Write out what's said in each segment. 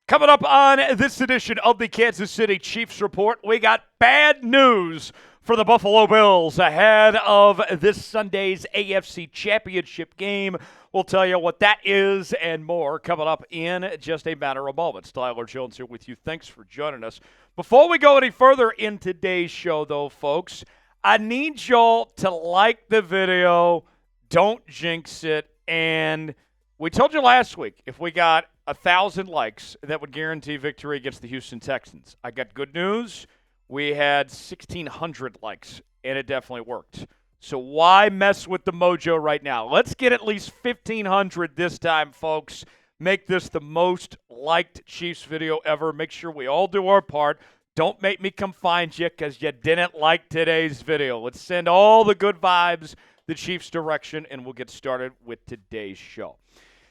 Coming up on this edition of the Kansas City Chiefs Report, we got bad news for the Buffalo Bills ahead of this Sunday's AFC Championship game. We'll tell you what that is and more coming up in just a matter of moments. Tyler Jones here with you. Thanks for joining us. Before we go any further in today's show, though, folks, I need y'all to like the video, don't jinx it, and we told you last week if we got 1,000 likes, that would guarantee victory against the Houston Texans. I got good news. We had 1,600 likes, and it definitely worked. So why mess with the mojo right now? Let's get at least 1,500 this time, folks. Make this the most liked Chiefs video ever. Make sure we all do our part. Don't make me come find you because you didn't like today's video. Let's send all the good vibes the Chiefs' direction, and we'll get started with today's show.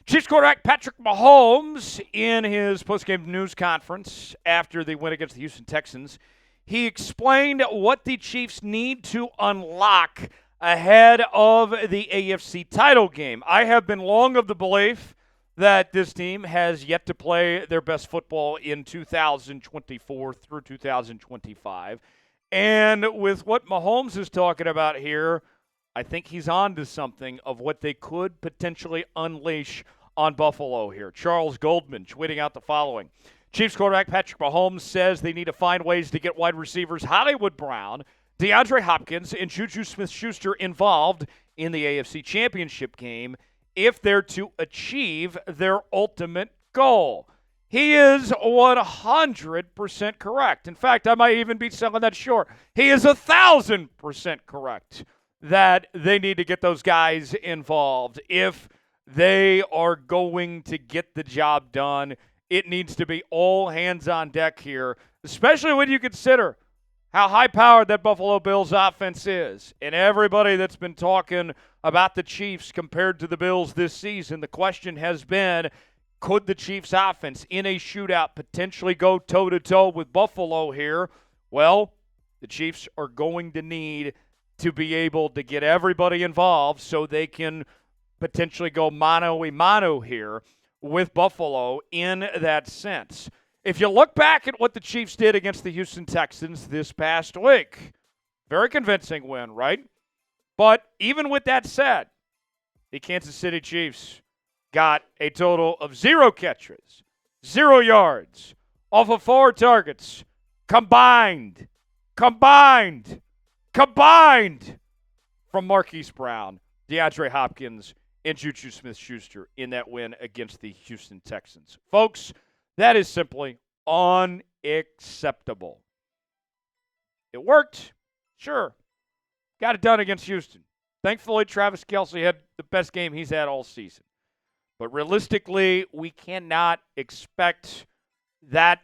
Chiefs quarterback Patrick Mahomes, in his postgame news conference after the win against the Houston Texans, he explained what the Chiefs need to unlock ahead of the AFC title game. I have been long of the belief that this team has yet to play their best football in 2024 through 2025. And with what Mahomes is talking about here, I think he's on to something of what they could potentially unleash on Buffalo here. Charles Goldman tweeting out the following. Chiefs quarterback Patrick Mahomes says they need to find ways to get wide receivers Hollywood Brown, DeAndre Hopkins, and JuJu Smith-Schuster involved in the AFC Championship game if they're to achieve their ultimate goal. He is 100% correct. In fact, I might even be selling that short. He is 1,000% correct that they need to get those guys involved. If they are going to get the job done, it needs to be all hands on deck here, especially when you consider how high-powered that Buffalo Bills offense is. And everybody that's been talking about the Chiefs compared to the Bills this season, the question has been, could the Chiefs offense in a shootout potentially go toe-to-toe with Buffalo here? Well, the Chiefs are going to need to be able to get everybody involved so they can potentially go mano-a-mano here with Buffalo in that sense. If you look back at what the Chiefs did against the Houston Texans this past week, very convincing win, right? But even with that said, the Kansas City Chiefs got a total of 0 catches, 0 yards, off of 4 targets, combined from Marquise Brown, DeAndre Hopkins, and JuJu Smith-Schuster in that win against the Houston Texans. Folks, that is simply unacceptable. It worked, sure. Got it done against Houston. Thankfully, Travis Kelce had the best game he's had all season. But realistically, we cannot expect that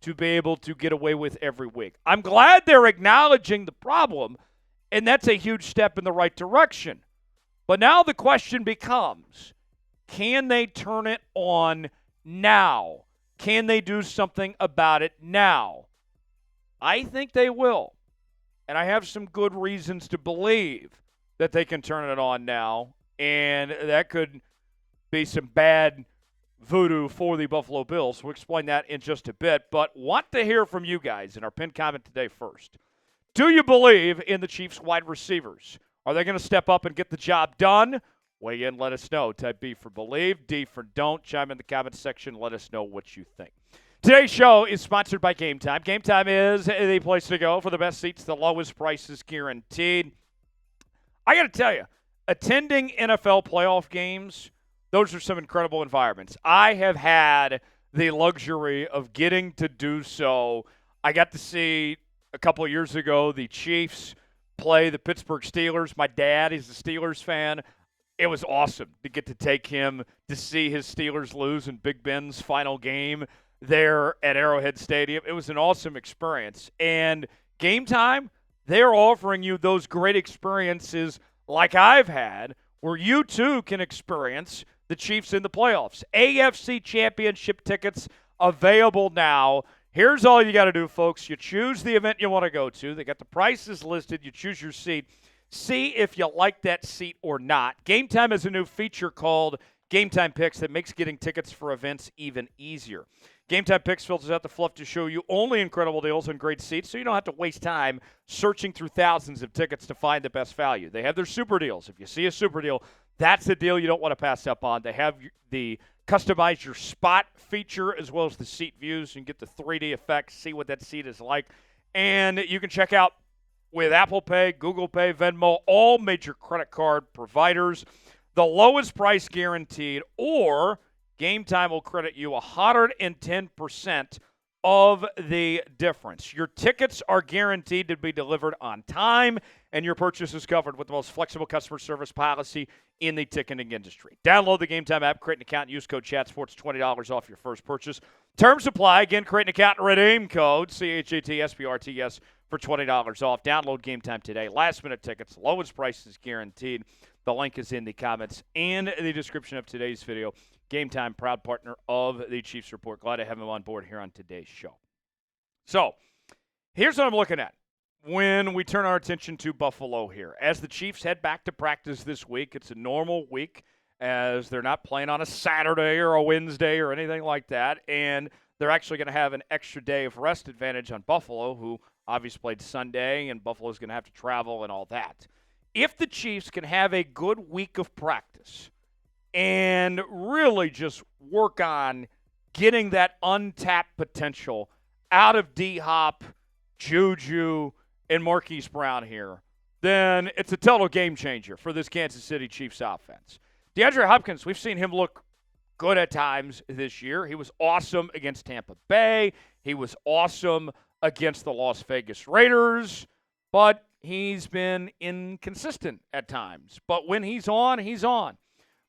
to be able to get away with every week. I'm glad they're acknowledging the problem, and that's a huge step in the right direction. But now the question becomes, can they turn it on now? Can they do something about it now? I think they will. And I have some good reasons to believe that they can turn it on now. And that could be some bad voodoo for the Buffalo Bills. We'll explain that in just a bit. But want to hear from you guys in our pinned comment today first. Do you believe in the Chiefs wide receivers? Are they going to step up and get the job done? Weigh in, let us know. Type B for believe, D for don't. Chime in the comments section. Let us know what you think. Today's show is sponsored by Game Time. Game Time is the place to go for the best seats, the lowest prices guaranteed. I got to tell you, attending NFL playoff games, those are some incredible environments. I have had the luxury of getting to do so. I got to see a couple of years ago the Chiefs play the Pittsburgh Steelers. My dad is a Steelers fan. It was awesome to get to take him to see his Steelers lose in Big Ben's final game there at Arrowhead Stadium. It was an awesome experience. And Game Time, they're offering you those great experiences like I've had where you too can experience the Chiefs in the playoffs. AFC Championship tickets available now. Here's all you got to do, folks. You choose the event you want to go to. They got the prices listed. You choose your seat. See if you like that seat or not. Game Time has a new feature called Game Time Picks that makes getting tickets for events even easier. Game Time Picks filters out the fluff to show you only incredible deals and great seats, so you don't have to waste time searching through thousands of tickets to find the best value. They have their super deals. If you see a super deal, that's a deal you don't want to pass up on. They have the customize your spot feature as well as the seat views. You can get the 3D effect, see what that seat is like. And you can check out with Apple Pay, Google Pay, Venmo, all major credit card providers. The lowest price guaranteed, or Game Time will credit you 110% of the difference. Your tickets are guaranteed to be delivered on time, and your purchase is covered with the most flexible customer service policy in the ticketing industry. Download the Game Time app, create an account, and use code CHATSPORTS, $20 off your first purchase. Terms apply. Again, create an account and redeem code CHATSPRTS for $20 off. Download Game Time today. Last-minute tickets, lowest prices guaranteed. The link is in the comments and the description of today's video. Game Time, proud partner of the Chiefs Report. Glad to have him on board here on today's show. So, here's what I'm looking at when we turn our attention to Buffalo here. As the Chiefs head back to practice this week, it's a normal week as they're not playing on a Saturday or a Wednesday or anything like that, and they're actually going to have an extra day of rest advantage on Buffalo, who obviously played Sunday, and Buffalo's going to have to travel and all that. If the Chiefs can have a good week of practice and really just work on getting that untapped potential out of D-Hop, JuJu, and Marquise Brown here, then it's a total game changer for this Kansas City Chiefs offense. DeAndre Hopkins, we've seen him look good at times this year. He was awesome against Tampa Bay. He was awesome against the Las Vegas Raiders, but he's been inconsistent at times. But when he's on, he's on.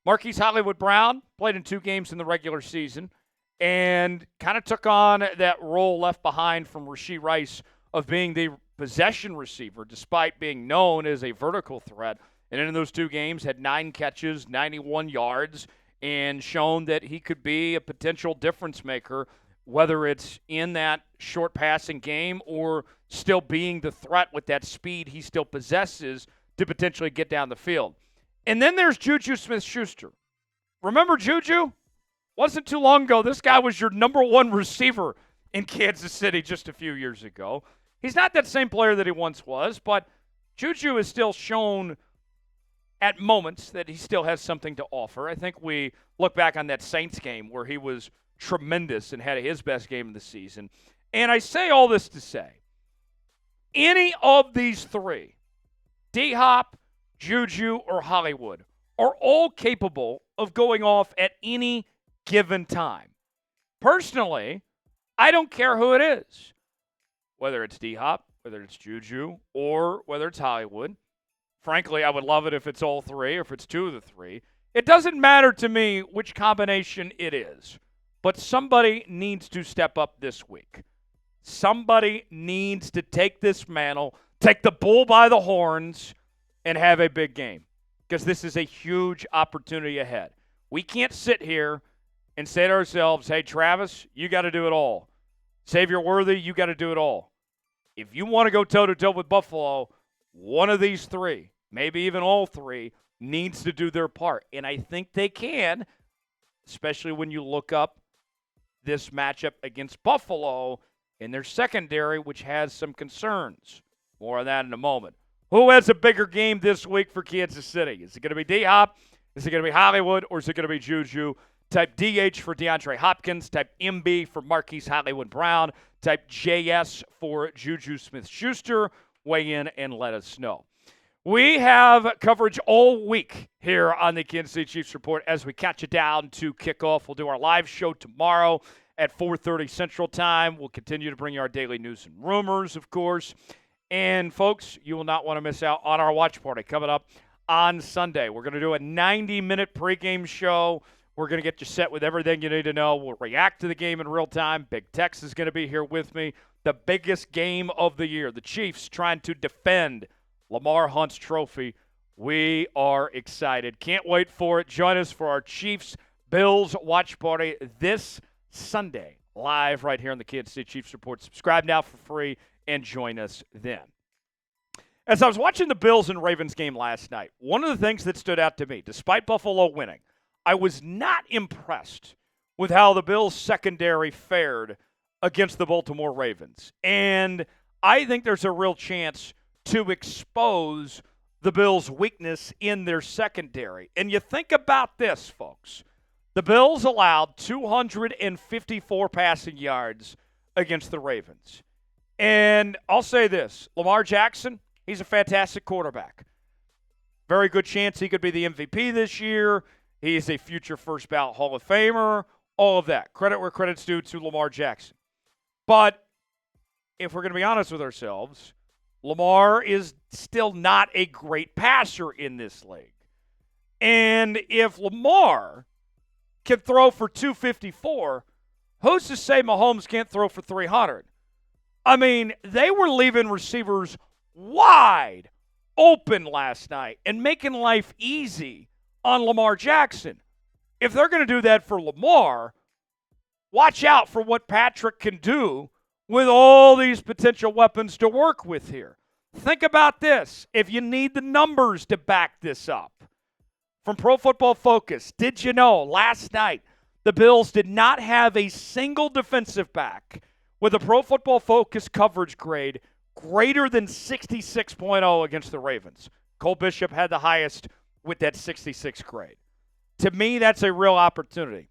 Marquise Brown played in 2 games in the regular season and kind of took on that role left behind from Rashee Rice of being the possession receiver, despite being known as a vertical threat. And in those 2 games, had 9 catches, 91 yards, and shown that he could be a potential difference maker, whether it's in that short passing game or still being the threat with that speed he still possesses to potentially get down the field. And then there's JuJu Smith-Schuster. Remember JuJu? Wasn't too long ago, this guy was your number 1 receiver in Kansas City just a few years ago. He's not that same player that he once was, but JuJu has still shown at moments that he still has something to offer. I think we look back on that Saints game where he was tremendous and had his best game of the season. And I say all this to say, any of these 3, D-Hop, JuJu, or Hollywood, are all capable of going off at any given time. Personally, I don't care who it is, whether it's D-Hop, whether it's JuJu, or whether it's Hollywood. Frankly, I would love it if it's all 3 or if it's 2 of the 3. It doesn't matter to me which combination it is, but somebody needs to step up this week. Somebody needs to take this mantle, take the bull by the horns, and have a big game, because this is a huge opportunity ahead. We can't sit here and say to ourselves, hey, Travis, you got to do it all. Xavier Worthy, you got to do it all. If you want to go toe-to-toe with Buffalo, one of these 3, maybe even all 3, needs to do their part. And I think they can, especially when you look up this matchup against Buffalo in their secondary, which has some concerns. More on that in a moment. Who has a bigger game this week for Kansas City? Is it going to be D-Hop? Is it going to be Hollywood? Or is it going to be JuJu? Type DH for DeAndre Hopkins. Type MB for Marquise Brown. Type JS for JuJu Smith-Schuster. Weigh in and let us know. We have coverage all week here on the Kansas City Chiefs Report as we catch you down to kickoff. We'll do our live show tomorrow at 4:30 Central Time. We'll continue to bring you our daily news and rumors, of course. And, folks, you will not want to miss out on our watch party coming up on Sunday. We're going to do a 90-minute pregame show. We're going to get you set with everything you need to know. We'll react to the game in real time. Big Tex is going to be here with me. The biggest game of the year. The Chiefs trying to defend Lamar Hunt's trophy. We are excited. Can't wait for it. Join us for our Chiefs-Bills watch party this Sunday, live right here on the Kansas City Chiefs Report. Subscribe now for free and join us then. As I was watching the Bills and Ravens game last night, one of the things that stood out to me, despite Buffalo winning, I was not impressed with how the Bills' secondary fared against the Baltimore Ravens. And I think there's a real chance to expose the Bills' weakness in their secondary. And you think about this, folks. The Bills allowed 254 passing yards against the Ravens. And I'll say this, Lamar Jackson, he's a fantastic quarterback. Very good chance he could be the MVP this year. He's a future first ballot Hall of Famer, all of that. Credit where credit's due to Lamar Jackson. But if we're going to be honest with ourselves, Lamar is still not a great passer in this league. And if Lamar can throw for 254, who's to say Mahomes can't throw for 300? I mean, they were leaving receivers wide open last night and making life easy on Lamar Jackson. If they're going to do that for Lamar, watch out for what Patrick can do with all these potential weapons to work with here. Think about this. If you need the numbers to back this up. From Pro Football Focus, did you know last night the Bills did not have a single defensive back with a Pro Football Focus coverage grade greater than 66.0 against the Ravens? Cole Bishop had the highest with that 66 grade. To me, that's a real opportunity.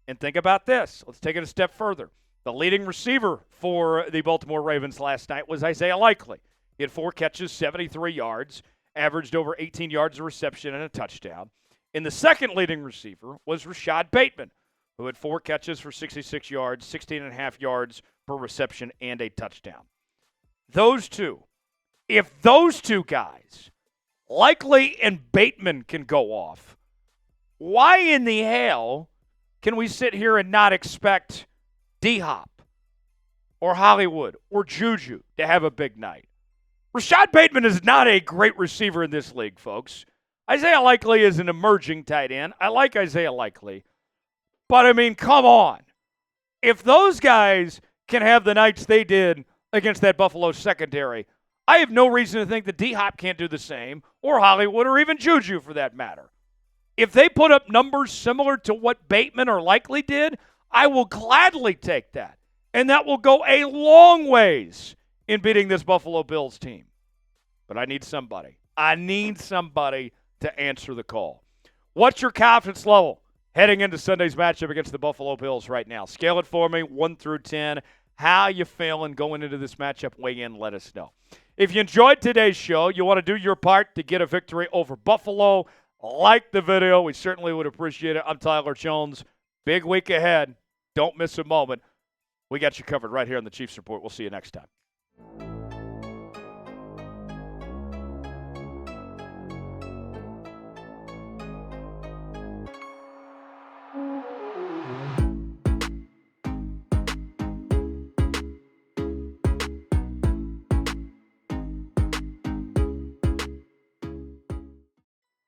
And think about this. Let's take it a step further. The leading receiver for the Baltimore Ravens last night was Isaiah Likely. He had 4 catches, 73 yards, averaged over 18 yards of reception and a touchdown. And the second leading receiver was Rashad Bateman, who had 4 catches for 66 yards, 16.5 yards per reception, and a touchdown. Those two, if those two guys, Likely and Bateman, can go off, why in the hell can we sit here and not expect D-Hop or Hollywood or JuJu to have a big night? Rashad Bateman is not a great receiver in this league, folks. Isaiah Likely is an emerging tight end. I like Isaiah Likely. But, I mean, come on. If those guys can have the nights they did against that Buffalo secondary, I have no reason to think that D-Hop can't do the same, or Hollywood, or even JuJu for that matter. If they put up numbers similar to what Bateman or Likely did, I will gladly take that. And that will go a long ways in beating this Buffalo Bills team. But I need somebody. I need somebody to answer the call. What's your confidence level heading into Sunday's matchup against the Buffalo Bills right now? Scale it for me, 1 through 10. How you feeling going into this matchup? Weigh in, let us know. If you enjoyed today's show, you want to do your part to get a victory over Buffalo, like the video. We certainly would appreciate it. I'm Tyler Jones. Big week ahead. Don't miss a moment. We got you covered right here on the Chiefs Report. We'll see you next time.